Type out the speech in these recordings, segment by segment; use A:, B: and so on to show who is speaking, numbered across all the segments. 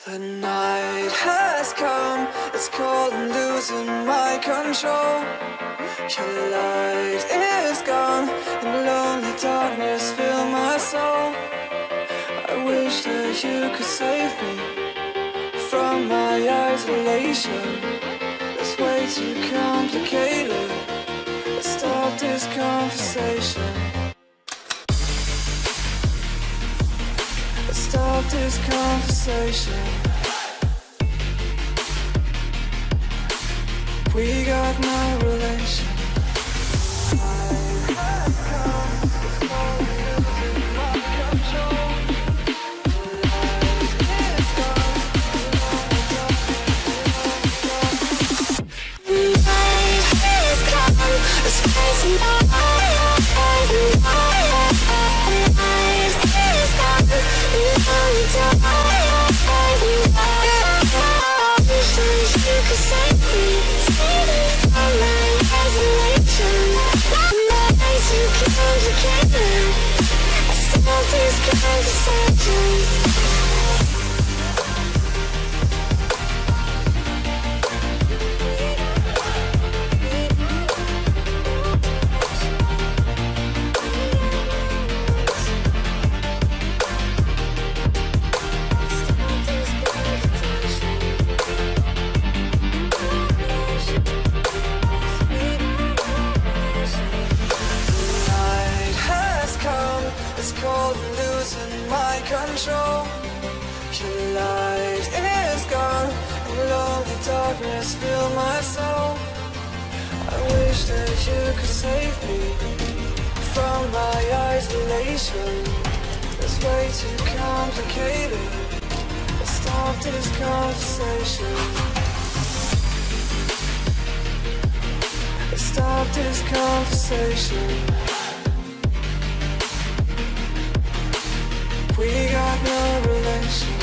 A: The night has come, it's cold and losing my control. Your light is gone, and lonely darkness fill my soul. I wish that you could save me from my isolation. It's way too complicated. Let's stop this conversation. Let's stop this conversation. We got no relation. Fill my soul. I wish that you could save me from my isolation. It's way too complicated. Let's stop this conversation. Let's stop this conversation. We got no relation.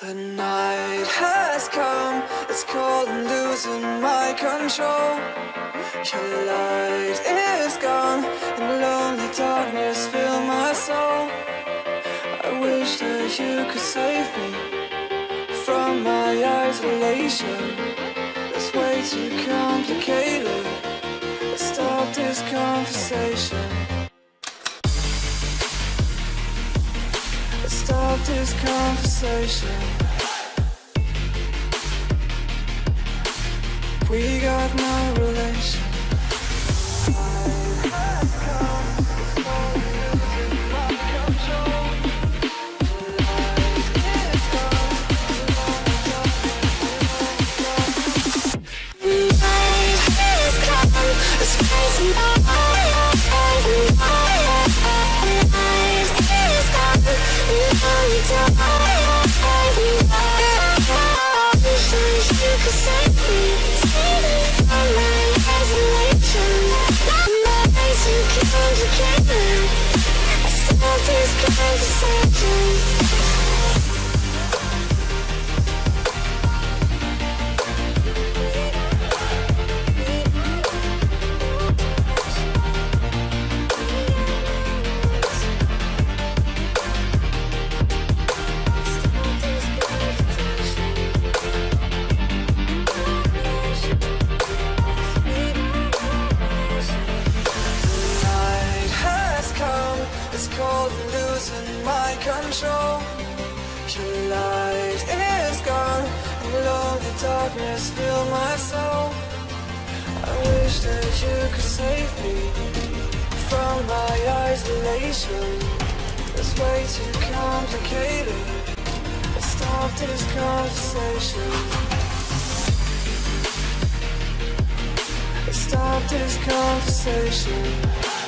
A: The night has come, it's cold and losing my control. Your light is gone, and lonely darkness fill my soul. I wish that you could save me from my isolation. It's way too complicated. Let's stop this conversation. Let's stop this conversation. We got no relation. Darkness fill my soul. I wish that you could save me from my isolation. It's way too complicated. Let's stop this conversation. Let's stop this conversation.